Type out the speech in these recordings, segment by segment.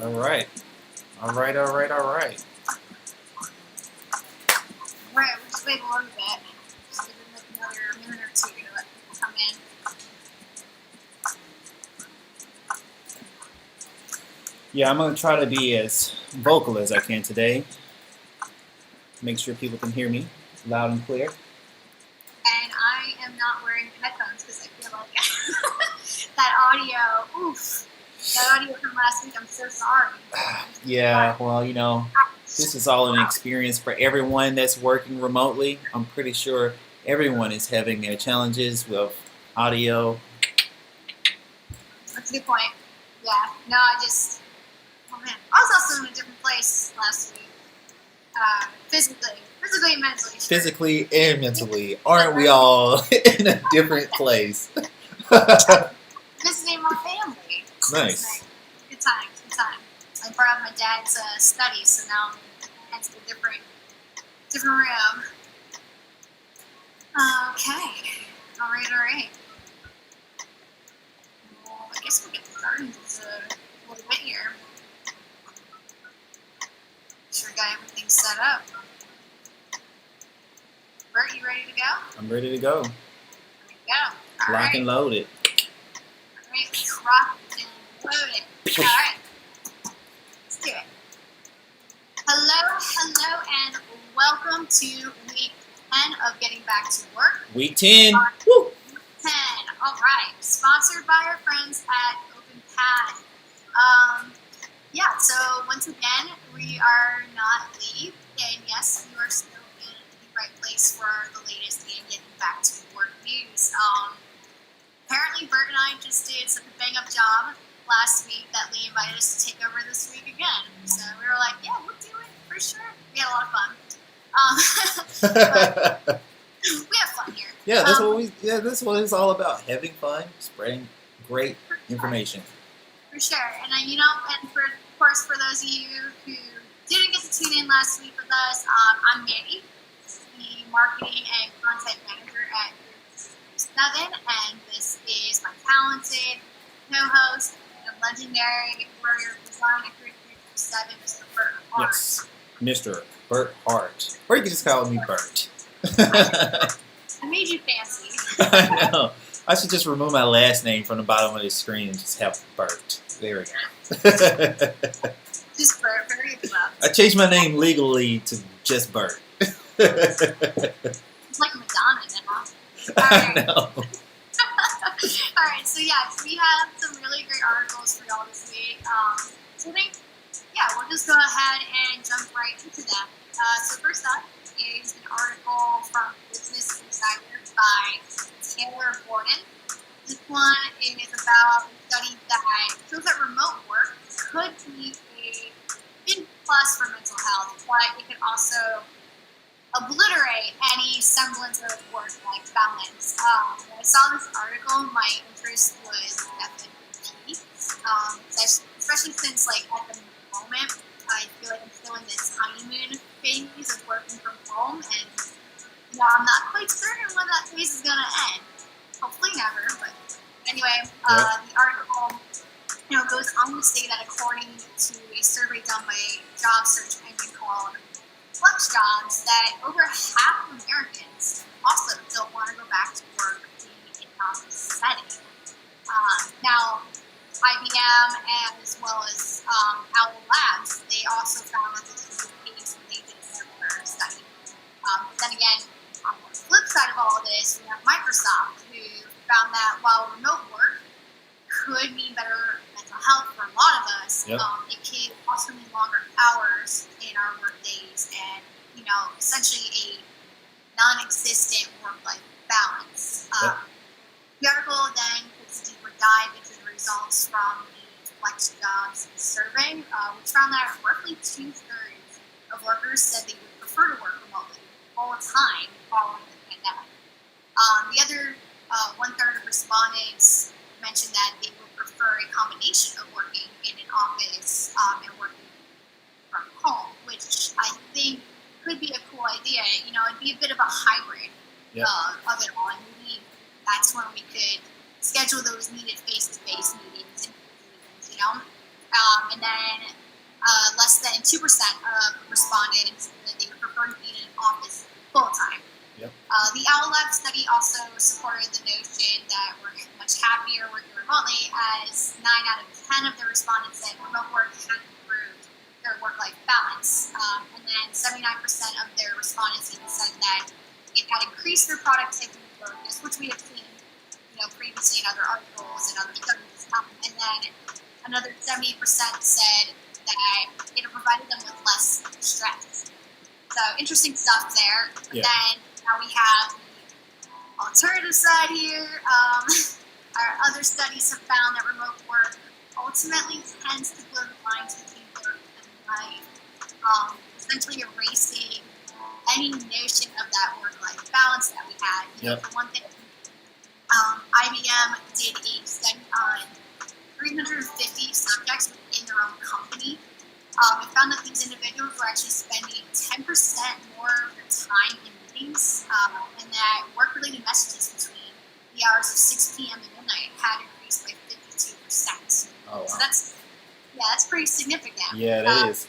All right. All right. All right. All right. Right, we'll just wait a little bit. Just give it another minute or two to let people come in. Yeah, I'm going to try to be as vocal as I can today. Make sure people can hear me loud and clear. And I am not wearing headphones because I feel like that audio, that audio from last week, I'm so sorry. Yeah, well, you know, this is all an experience for everyone that's working remotely. I'm pretty sure everyone is having their challenges with audio. That's a good point. Yeah, no, oh man. I was also in a different place last week. Physically and mentally. Sure. Physically and mentally. Aren't we all in a different place? Visiting my family. Nice. Good time. I brought up my dad's study, so now I'm in a different room. Okay. All right. Well, I guess we'll get started in just a little bit here. Make sure I got everything set up. Bert, you ready to go? I'm ready to go. There we go. All Lock right. and load it. All right, let's rock and load it. All right. Let's do it. Hello, and welcome to week 10 of Getting Back to Work. Week 10. Woo. Week 10. All right. Sponsored by our friends at Openpath. Yeah, so once again, we are not leave, and yes, you are still in the right place for the latest in Getting Back to Work news. Apparently, Bert and I just did such a bang-up job last week that Lee invited us to take over this week again. So we were like, yeah, we'll do it for sure. We had a lot of fun. But we have fun here. Yeah, that's what it's all about. Having fun, spreading great information. For sure. And and of course, for those of you who didn't get to tune in last week with us, I'm Mandy, the marketing and content manager at 7, and this is my talented co-host and legendary warrior design at 7, Mr. Bert Hart. Yes, Mr. Bert Hart. Or you can just call me Bert. I made you fancy. I know. I should just remove my last name from the bottom of the screen and just have Bert. There we go. Just Bert, very club. I changed my name legally to just Bert. It's like Madonna now. I know. Alright, so we have some really great articles for y'all this week. So I think, we'll just go ahead and jump right into them. So first up is an article from Business Insider by Taylor Borden. This one is about a study that shows that remote work could be a big plus for mental health, but it could also obliterate any semblance of work-life balance. When I saw this article, my interest was definitely piqued, especially since, at the moment, I feel like I'm still in this honeymoon phase of working from home, and I'm not quite certain when that phase is going to end. Hopefully never, but anyway, the article goes on to say that according to a survey done by a job search engine called Flex Jobs, that over half of Americans also don't want to go back to work in an office setting. Now, IBM as well as Owl Labs, they also found that this was the case when they did a similar study. But then again, on the flip side of all of this, we have Microsoft, who found that while remote work could mean better mental health for a lot of us, it can also mean longer hours in our work days and, essentially a non-existent work-life balance. The article then puts a deeper dive into the results from the Flex Jobs survey, which found that roughly 2/3 of workers said they would prefer to work remotely full time following the pandemic. The other 1/3 of respondents mentioned that they would prefer a combination of working in an office and working from home, which I think could be a cool idea. It'd be a bit of a hybrid of it all, and maybe that's when we could schedule those needed face-to-face meetings and and then less than 2% of respondents that they would prefer to be in an office full time. Yep. The Owl Lab study also supported the notion that we're much happier working remotely, as 9 out of 10 of the respondents said remote work had improved their work-life balance, and then 79% of their respondents even said that it had increased their productivity and focus, which we have seen, previously in other articles and other studies, and then another 70% said that it provided them with less stress. So interesting stuff there. Yeah. Then now we have the alternative side here. Our other studies have found that remote work ultimately tends to blur the lines between work and life, essentially erasing any notion of that work-life balance that we had. Yep. For one thing, IBM did a study on 350 subjects within their own company. It found that these individuals were actually spending 10% more of their time in meetings, and that work-related messages between the hours of 6 p.m. and midnight had increased by 52%. Oh, wow. So that's pretty significant. Yeah, that is.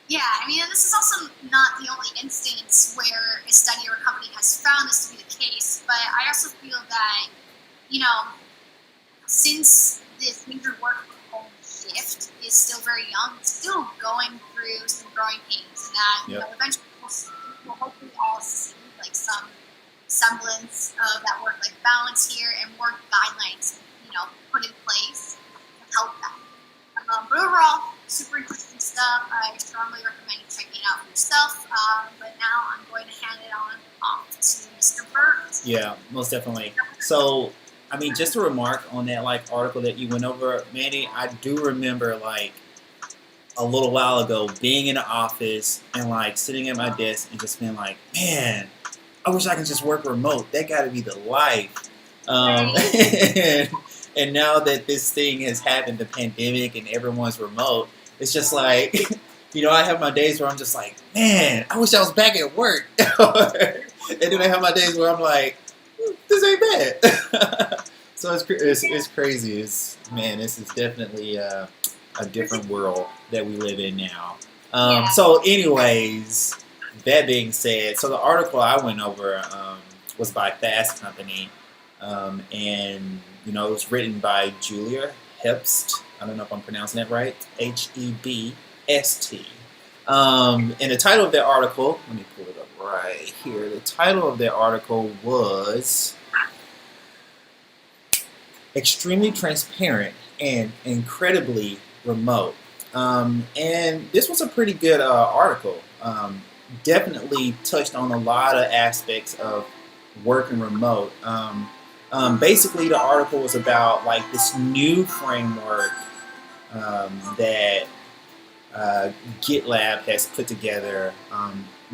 Yeah, I mean, this is also not the only instance where a study or a company has found this to be the case, but I also feel that, since this major work from home shift is still very young, it's still going through some growing pains, and that eventually we'll hopefully all see like some semblance of that work-life balance here and more guidelines, put in place to help that. But overall, super interesting stuff. I strongly recommend you checking it out for yourself. But now I'm going to hand it off to Mr. Burt. Yeah, most definitely. So, I mean, just a remark on that article that you went over, Mandy. I do remember a little while ago being in the office and sitting at my desk and just being like, man, I wish I could just work remote. That got to be the life. And now that this thing has happened, the pandemic, and everyone's remote, it's just I have my days where I'm just like, man, I wish I was back at work. And then I have my days where I'm like, this ain't bad. So it's crazy. This is definitely a different world that we live in now. So anyways, that being said, so the article I went over was by Fast Company, and it was written by Julia Hebst. I don't know if I'm pronouncing that right. Hebst. And the title of that article, let me pull it up right here. The title of that article was Extremely Transparent and Incredibly Remote. And this was a pretty good article. Definitely touched on a lot of aspects of working remote. Basically, the article was about this new framework that GitLab has put together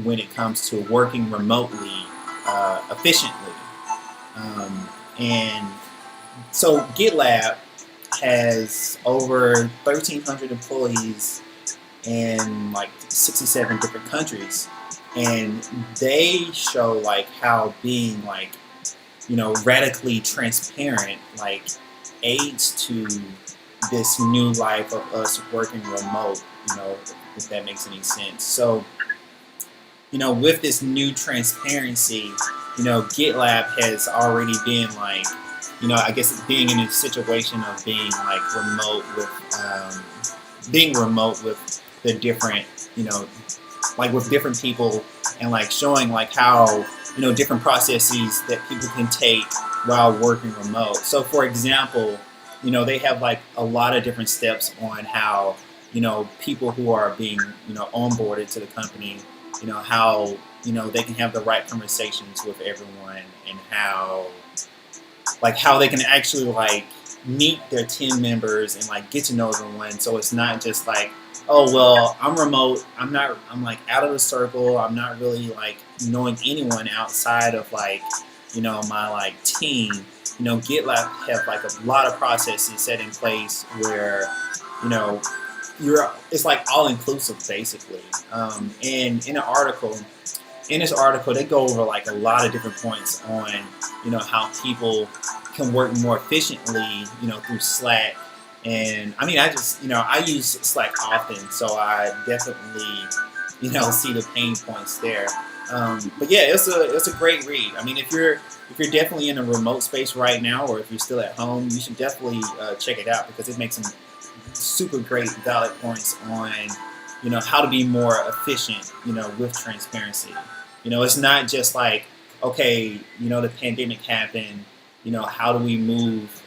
when it comes to working remotely efficiently. And so GitLab has over 1,300 employees in 67 different countries, and they show how being radically transparent aids to this new life of us working remote, if that makes any sense. So with this new transparency, GitLab has already been I guess being in a situation of being remote with the different, with different people, and showing how different processes that people can take while working remote. So for example, they have a lot of different steps on how people who are being onboarded to the company, how they can have the right conversations with everyone, and how they can actually meet their team members and get to know everyone. So it's not just oh well, I'm remote, I'm out of the circle, I'm not really knowing anyone outside of my team. GitLab have a lot of processes set in place where it's all inclusive basically. And in this article they go over a lot of different points on how people can work more efficiently through Slack And I mean, I just, I use Slack often, so I definitely, see the pain points there. But yeah, it's a great read. I mean, if you're definitely in a remote space right now, or if you're still at home, you should definitely check it out because it makes some super great valid points on, how to be more efficient, with transparency. It's not just like, okay, the pandemic happened, how do we move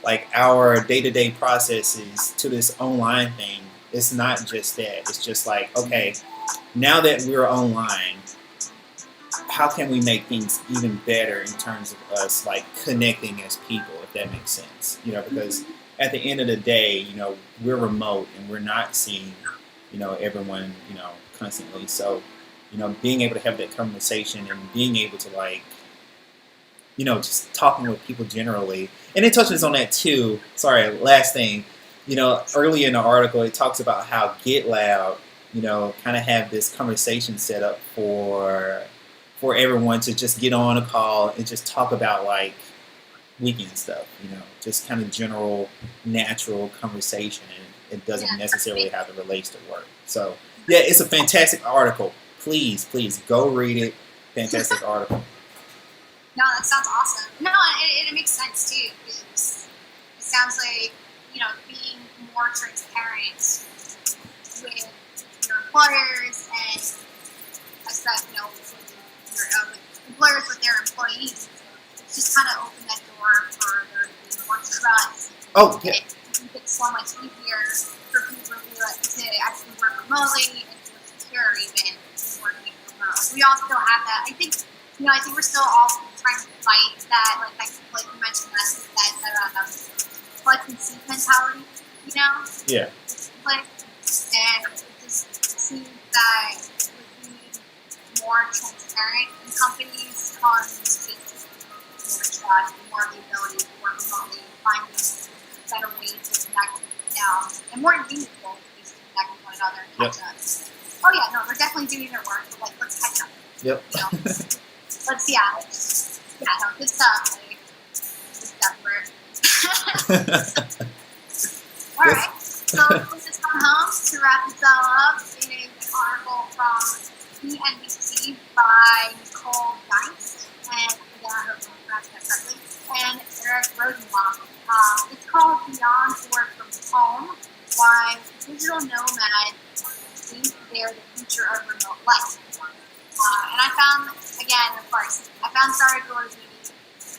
like our day-to-day processes to this online thing? It's not just that. It's just like, okay, now that we're online, how can we make things even better in terms of us like connecting as people, if that makes sense? Because at the end of the day, we're remote and we're not seeing, everyone, constantly. So, being able to have that conversation and being able to like, just talking with people generally. And it touches on that too. Sorry, last thing. Early in the article, it talks about how GitLab, kind of have this conversation set up for everyone to just get on a call and just talk about like weekend stuff, just kind of general, natural conversation. And it doesn't necessarily have to relate to work. So, yeah, it's a fantastic article. Please go read it. Fantastic article. No, that sounds awesome. No, it makes sense too, because it sounds like, being more transparent with your employers and stuff, with employers with their employees. It's just kind of opened that door for there to be more trust. Oh, yeah. It's so much easier for people to actually work remotely and feel secure even working remote. We all still have that. I think we're still all trying to fight that, like you mentioned last week, that flex and seat mentality, Yeah. Like, and it just seems that with being more transparent in companies comes more trust, more of the ability to work remotely, finding better ways to connect and more meaningful ways to connect with one another and catch up. Oh yeah, no, they're definitely doing their work, but like, let's catch up. Yep. Good stuff. Like, good stuff for it. All right, so let's just come home to wrap this all up. It is an article from CNBC by Nicole Geist, and again, I hope I'm pronouncing that correctly, and Eric Rosenbaum. It's called Beyond Work from Home: Why Digital Nomads Think They're the Future of Remote Life. And I found, again, of course, this article to be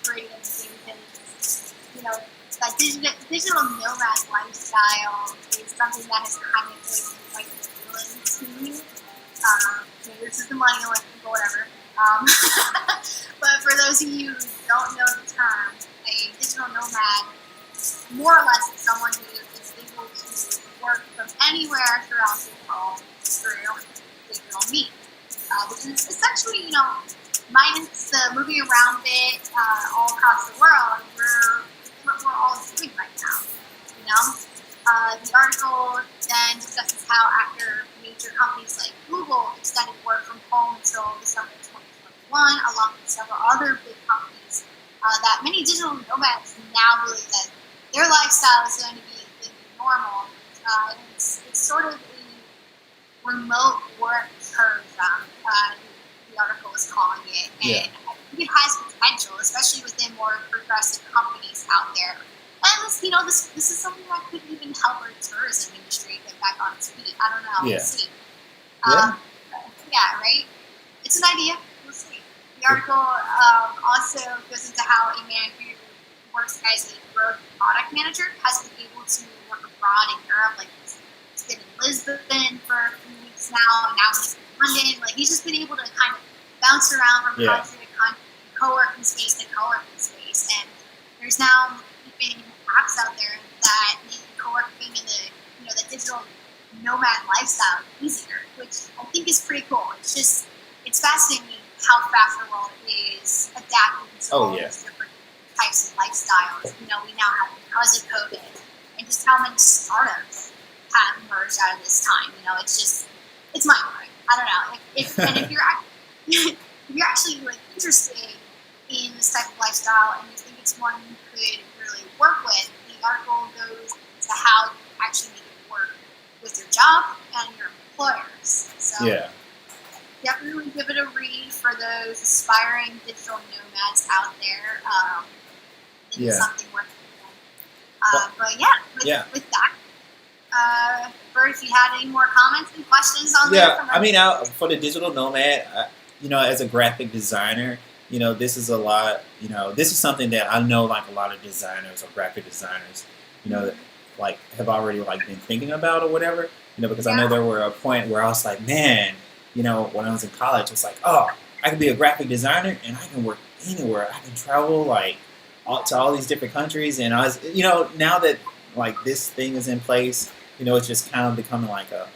pretty interesting because, that digital nomad lifestyle is something that has kind of really been quite appealing to me. This is the millennial people, whatever. But for those of you who don't know the term, a digital nomad, more or less, is someone who is able to work from anywhere throughout the world through digital means. Which is essentially, minus the moving around bit all across the world, we're all doing right now. The article then discusses how after major companies like Google extended work from home until December 2021, along with several other big companies, that many digital nomads now believe that their lifestyle is going to be the new normal. And it's sort of a remote work tourism, the article is calling it. And I think it has potential, especially within more progressive companies out there. And this is something that could even help our tourism industry get back on its feet. I don't know. We'll see. Right? It's an idea. We'll see. The article also goes into how a man who works as a growth product manager has been able to work abroad in Europe. Like, he's been in Lisbon for a few weeks now, and now he's in London. Like, he's just been able to kind of bounce around from country to country, co-working space to co-working space. And there's now even apps out there that make co-working and the digital nomad lifestyle easier, which I think is pretty cool. It's fascinating how fast the world is adapting to all these different types of lifestyles. We now have because of COVID, and just how many startups have emerged out of this time. It's mind blowing. I don't know. If you're actually like interested in this type of lifestyle and you think it's one you could really work with, the article goes to how you actually make it work with your job and your employers. So definitely give it a read for those aspiring digital nomads out there. It's something worth doing. But with that, Bert, if you had any more comments and questions on there? Yeah, I mean, for the digital nomad, as a graphic designer, this is a lot, this is something that I know like a lot of designers or graphic designers, that, like have already like been thinking about or whatever, because I know there were a point where I was like, man, when I was in college, it's like, oh, I can be a graphic designer and I can work anywhere. I can travel like to all these different countries. And I was, now that like this thing is in place, it's just kind of becoming like a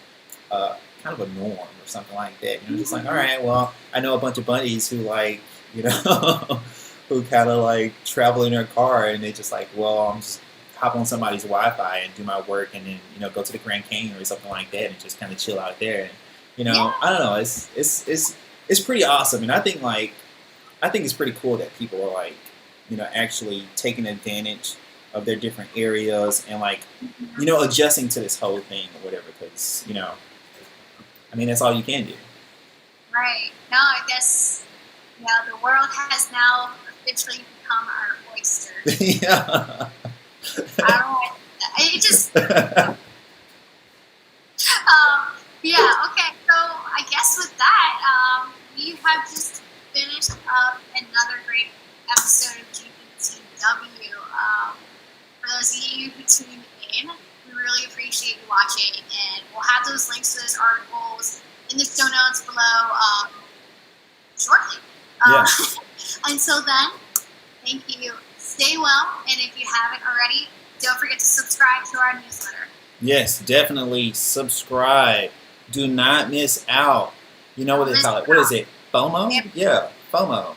kind of a norm or something like that. Just like, all right, well, I know a bunch of buddies who like, who kind of like travel in their car and they just like, well, I'm just hop on somebody's Wi-Fi and do my work and then, go to the Grand Canyon or something like that and just kind of chill out there. And, I don't know, it's pretty awesome. And I think it's pretty cool that people are like, actually taking advantage of their different areas and like, adjusting to this whole thing or whatever, because, I mean, that's all you can do. Right. No, I guess, the world has now officially become our oyster. Yeah. I don't know. It just... okay. So I guess with that, we have just finished up another great episode of GPTW. For those of you who tuned in, we really appreciate you watching, and we'll have those links to those articles in the show notes below shortly. Until then, thank you. Stay well, and if you haven't already, don't forget to subscribe to our newsletter. Yes, definitely subscribe. Do not miss out. You know what they call it? What is it? FOMO? Yeah, FOMO.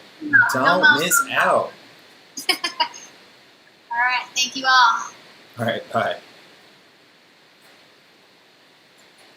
Don't miss out. All right, thank you all. All right, bye.